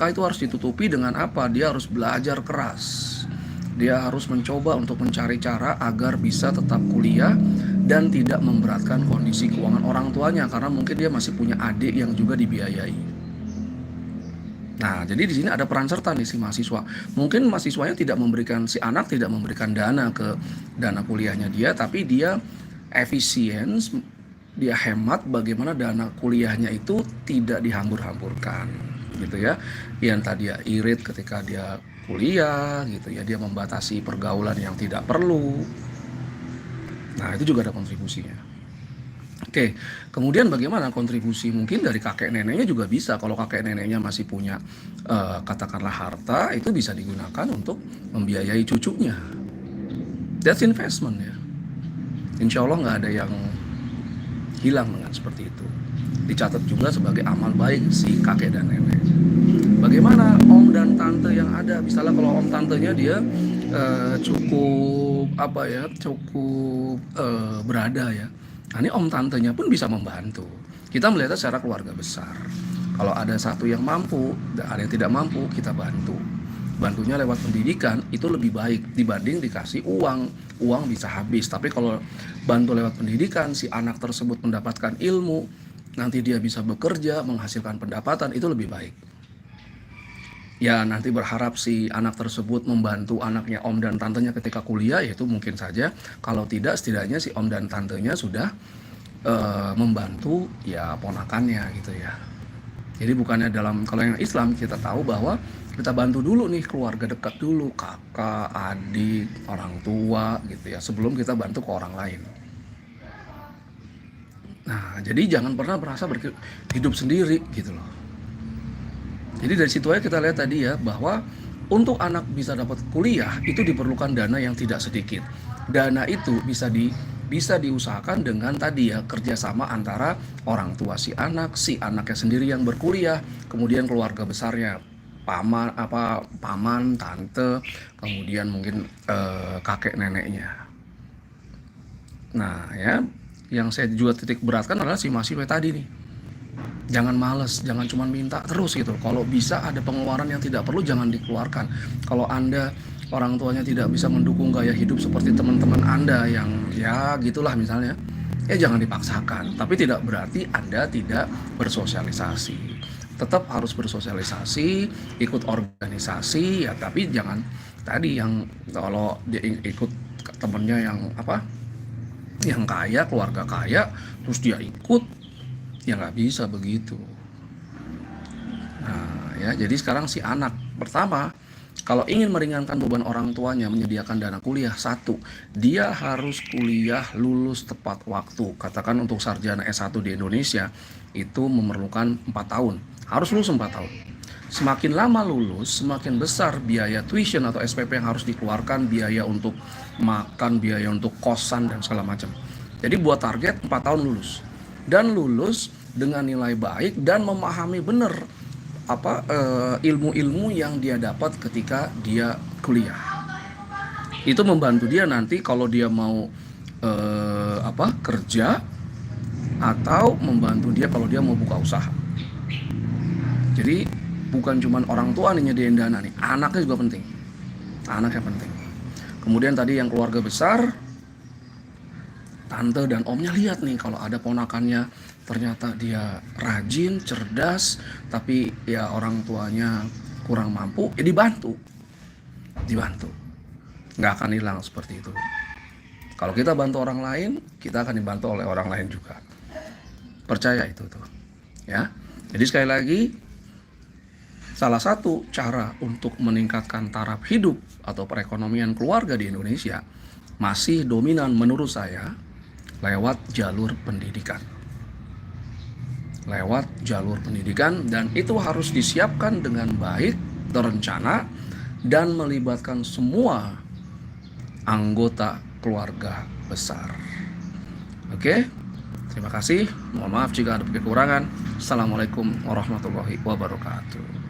itu harus ditutupi dengan apa? Dia harus belajar keras. Dia harus mencoba untuk mencari cara agar bisa tetap kuliah dan tidak memberatkan kondisi keuangan orang tuanya, karena mungkin dia masih punya adik yang juga dibiayai. Nah, jadi di sini ada peran serta nih si mahasiswa. Mungkin mahasiswanya si anak tidak memberikan dana ke dana kuliahnya dia, tapi dia efisien, dia hemat bagaimana dana kuliahnya itu tidak dihambur-hamburkan, gitu ya. Yang tadi dia irit ketika dia kuliah, gitu ya, dia membatasi pergaulan yang tidak perlu. Nah, itu juga ada kontribusinya. Oke, kemudian bagaimana kontribusi mungkin dari kakek neneknya juga bisa. Kalau kakek neneknya masih punya katakanlah harta, itu bisa digunakan untuk membiayai cucunya. That's investment ya. Insya Allah nggak ada yang hilang dengan seperti itu. Dicatat juga sebagai amal baik si kakek dan nenek. Bagaimana om dan tante yang ada? Misalnya kalau om tantenya dia cukup berada ya. Nah, ini om tantenya pun bisa membantu. Kita melihatnya secara keluarga besar. Kalau ada satu yang mampu, ada yang tidak mampu, kita bantu. Bantunya lewat pendidikan itu lebih baik dibanding dikasih uang. Uang bisa habis. Tapi kalau bantu lewat pendidikan, si anak tersebut mendapatkan ilmu, nanti dia bisa bekerja, menghasilkan pendapatan, itu lebih baik. Ya, nanti berharap si anak tersebut membantu anaknya om dan tantenya ketika kuliah, yaitu mungkin saja. Kalau tidak, setidaknya si om dan tantenya sudah membantu ya ponakannya gitu ya. Jadi bukannya kalau yang Islam kita tahu bahwa kita bantu dulu nih keluarga dekat dulu, kakak, adik, orang tua gitu ya, sebelum kita bantu ke orang lain. Nah, jadi jangan pernah merasa hidup sendiri gitu loh. Jadi dari situ aja kita lihat tadi ya, bahwa untuk anak bisa dapat kuliah itu diperlukan dana yang tidak sedikit. Dana itu bisa diusahakan dengan tadi ya, kerjasama antara orang tua si anaknya sendiri yang berkuliah, kemudian keluarga besarnya, paman, tante, kemudian mungkin kakek neneknya. Nah ya, yang saya juga titik beratkan adalah si mahasiswa tadi nih. Jangan males, jangan cuma minta terus gitu. Kalau bisa ada pengeluaran yang tidak perlu, jangan dikeluarkan. Kalau Anda orang tuanya tidak bisa mendukung gaya hidup seperti teman-teman Anda yang ya gitulah misalnya, ya jangan dipaksakan. Tapi tidak berarti Anda tidak bersosialisasi. Tetap harus bersosialisasi, ikut organisasi ya, tapi jangan tadi yang kalau dia ikut temennya yang kaya, keluarga kaya, terus dia ikut, ya nggak bisa begitu. Nah ya, jadi sekarang si anak pertama, kalau ingin meringankan beban orang tuanya menyediakan dana kuliah, satu, dia harus kuliah lulus tepat waktu. Katakan untuk sarjana S1 di Indonesia itu memerlukan 4 tahun, harus lulus 4 tahun. Semakin lama lulus, semakin besar biaya tuition atau SPP yang harus dikeluarkan, biaya untuk makan, biaya untuk kosan dan segala macam. Jadi buat target 4 tahun lulus, dan lulus dengan nilai baik dan memahami benar ilmu-ilmu yang dia dapat ketika dia kuliah. Itu membantu dia nanti kalau dia mau kerja, atau membantu dia kalau dia mau buka usaha. Jadi bukan cuma orang tua nih nyediain dana nih, anaknya juga penting. Anaknya penting. Kemudian tadi yang keluarga besar, tante dan omnya lihat nih kalau ada ponakannya ternyata dia rajin, cerdas, tapi ya orang tuanya kurang mampu, ya dibantu. Nggak akan hilang seperti itu. Kalau kita bantu orang lain, kita akan dibantu oleh orang lain juga. Percaya itu tuh. Ya. Jadi sekali lagi, salah satu cara untuk meningkatkan taraf hidup atau perekonomian keluarga di Indonesia masih dominan menurut saya lewat jalur pendidikan. Dan itu harus disiapkan dengan baik, terencana, dan melibatkan semua anggota keluarga besar. Oke, terima kasih. Mohon maaf jika ada kekurangan. Assalamualaikum warahmatullahi wabarakatuh.